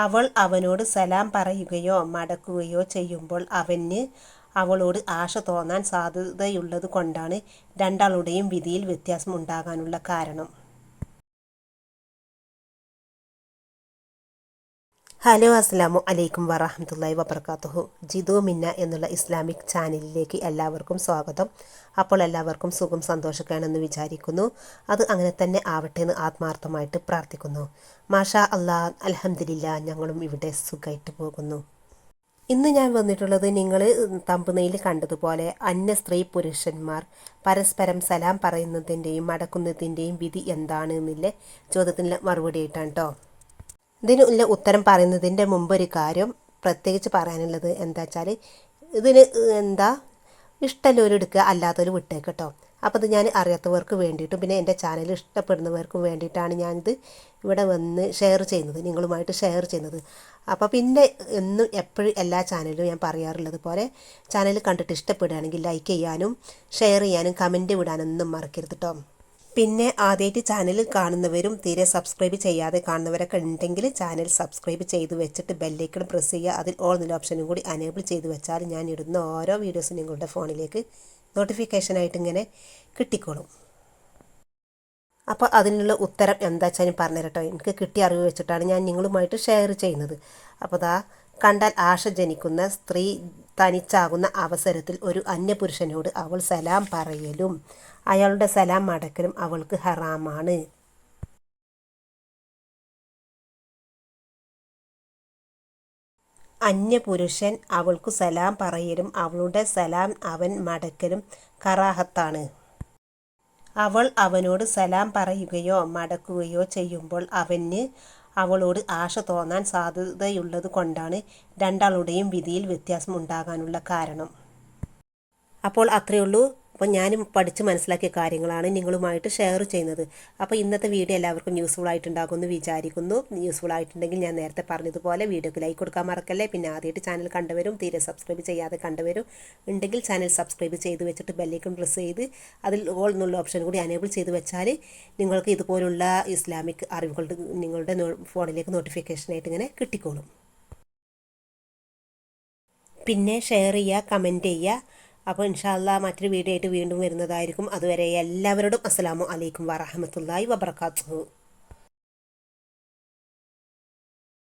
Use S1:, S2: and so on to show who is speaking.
S1: അവൾ അവനോട് സലാം പറയുകയോ മടക്കുകയോ ചെയ്യുമ്പോൾ അവന് അവളോട് ആശ തോന്നാൻ സാധ്യതയുള്ളത് കൊണ്ടാണ് രണ്ടാളുടെയും വിധിയിൽ വ്യത്യാസം ഉണ്ടാകാനുള്ള കാരണം. ഹലോ, അസ്സലാമു അലൈക്കും വറഹ്മത്തുള്ളാഹി വബർക്കാത്തുഹു. ജിതു മിന്ന എന്നുള്ള ഇസ്ലാമിക് ചാനലിലേക്ക് എല്ലാവർക്കും സ്വാഗതം. അപ്പോൾ എല്ലാവർക്കും സുഖം സന്തോഷമൊക്കെയാണെന്ന് വിചാരിക്കുന്നു. അത് അങ്ങനെ തന്നെ ആവട്ടെ എന്ന് ആത്മാർത്ഥമായിട്ട് പ്രാർത്ഥിക്കുന്നു. മാഷാ അല്ലാ, അൽഹംദുലില്ലാ, ഞങ്ങളും ഇവിടെ സുഖമായിട്ട് പോകുന്നു. ഇന്ന് ഞാൻ വന്നിട്ടുള്ളത് നിങ്ങൾ തമ്പുനെയിൽ കണ്ടതുപോലെ അന്യ സ്ത്രീ പുരുഷന്മാർ പരസ്പരം സലാം പറയുന്നതിൻ്റെയും മടക്കുന്നതിൻ്റെയും വിധി എന്താണ് എന്നുള്ള ചോദ്യത്തിന് മറുപടി ആയിട്ടാണ് കേട്ടോ. ഇതിനുള്ള ഉത്തരം പറയുന്നതിൻ്റെ മുമ്പൊരു കാര്യം പ്രത്യേകിച്ച് പറയാനുള്ളത് എന്താ വെച്ചാൽ, ഇതിന് എന്താ ഇഷ്ടമുള്ളവർ എടുക്കുക, അല്ലാത്തവർ വിട്ടേക്ക് കേട്ടോ. അപ്പോൾ ഇത് ഞാൻ അറിയാത്തവർക്ക് വേണ്ടിയിട്ടും പിന്നെ എൻ്റെ ചാനൽ ഇഷ്ടപ്പെടുന്നവർക്കും വേണ്ടിയിട്ടാണ് ഞാനിത് ഇവിടെ വന്ന് ഷെയർ ചെയ്യുന്നത്, നിങ്ങളുമായിട്ട് ഷെയർ ചെയ്യുന്നത്. അപ്പോൾ പിന്നെ എന്നും എപ്പോഴും എല്ലാ ചാനലിലും ഞാൻ പറയാറുള്ളത് പോലെ ചാനൽ കണ്ടിട്ട് ഇഷ്ടപ്പെടുകയാണെങ്കിൽ ലൈക്ക് ചെയ്യാനും ഷെയർ ചെയ്യാനും കമൻറ്റ് വിടാനൊന്നും മറക്കരുത് കേട്ടോ. പിന്നെ ആദ്യമായിട്ട് ചാനൽ കാണുന്നവരും തീരെ സബ്സ്ക്രൈബ് ചെയ്യാതെ കാണുന്നവരൊക്കെ ഉണ്ടെങ്കിൽ ചാനൽ സബ്സ്ക്രൈബ് ചെയ്ത് വെച്ചിട്ട് ബെല്ലൈക്കൺ പ്രസ് ചെയ്യുക. അതിൽ ഓൾ എന്നുള്ള ഓപ്ഷനും കൂടി അനേബിൾ ചെയ്ത് വെച്ചാൽ ഞാൻ ഇടുന്ന ഓരോ വീഡിയോസും നിങ്ങളുടെ ഫോണിലേക്ക് നോട്ടിഫിക്കേഷനായിട്ട് ഇങ്ങനെ കിട്ടിക്കോളും. അപ്പോൾ അതിനുള്ള ഉത്തരം എന്താ വെച്ചാൽ ഞാൻ പറഞ്ഞു കേട്ടോ. എനിക്ക് കിട്ടിയ അറിവ് വെച്ചിട്ടാണ് ഞാൻ നിങ്ങളുമായിട്ട് ഷെയർ ചെയ്യുന്നത്. അപ്പോൾ കണ്ടാൽ ആശ ജനിക്കുന്ന സ്ത്രീ തനിച്ചാകുന്ന അവസരത്തിൽ ഒരു അന്യപുരുഷനോട് അവൾ സലാം പറയലും അയാളുടെ സലാം മടക്കലും അവൾക്ക് ഹറാമാണ്. അന്യപുരുഷൻ അവൾക്കു സലാം പറയലും അവളുടെ സലാം അവൻ മടക്കലും കറാഹത്താണ്. അവൾ അവനോട് സലാം പറയുകയോ മടക്കുകയോ ചെയ്യുമ്പോൾ അവന് അവളോട് ആശ തോന്നാൻ സാധ്യതയുള്ളത് കൊണ്ടാണ് രണ്ടാളുടെയും വിധിയിൽ വ്യത്യാസം ഉണ്ടാകാനുള്ള കാരണം. അപ്പോൾ അത്രയേ ഉള്ളൂ. അപ്പോൾ ഞാനും പഠിച്ച് മനസ്സിലാക്കിയ കാര്യങ്ങളാണ് നിങ്ങളുമായിട്ട് ഷെയർ ചെയ്യുന്നത്. അപ്പോൾ ഇന്നത്തെ വീഡിയോ എല്ലാവർക്കും യൂസ്ഫുൾ ആയിട്ടുണ്ടാകുമെന്ന് വിചാരിക്കുന്നു. യൂസ്ഫുൾ ആയിട്ടുണ്ടെങ്കിൽ ഞാൻ നേരത്തെ പറഞ്ഞതുപോലെ വീഡിയോക്ക് ലൈക്ക് കൊടുക്കാൻ മറക്കല്ലേ. പിന്നെ ആദ്യമായിട്ട് ചാനൽ കണ്ടവരും തീരെ സബ്സ്ക്രൈബ് ചെയ്യാതെ കണ്ടവരും ഉണ്ടെങ്കിൽ ചാനൽ സബ്സ്ക്രൈബ് ചെയ്ത് വെച്ചിട്ട് ബെല്ലൈക്കൺ പ്രസ് ചെയ്ത് അതിൽ ഓൾ എന്നുള്ള ഓപ്ഷൻ കൂടി അനേബിൾ ചെയ്ത് വെച്ചാൽ നിങ്ങൾക്ക് ഇതുപോലുള്ള ഇസ്ലാമിക് അറിവുകൾ നിങ്ങളുടെ ഫോണിലേക്ക് നോട്ടിഫിക്കേഷനായിട്ട് ഇങ്ങനെ കിട്ടിക്കോളും. പിന്നെ ഷെയർ ചെയ്യുക, കമൻറ്റ് ചെയ്യുക. അപ്പോൾ ഇൻഷാ അല്ലാഹ് മറ്റൊരു വീഡിയോ ആയിട്ട് വീണ്ടും വരുന്നതായിരിക്കും. അതുവരെ എല്ലാവരോടും അസ്സലാമു അലൈക്കും വറഹ്മത്തുള്ളാഹി വബറകാതുഹു.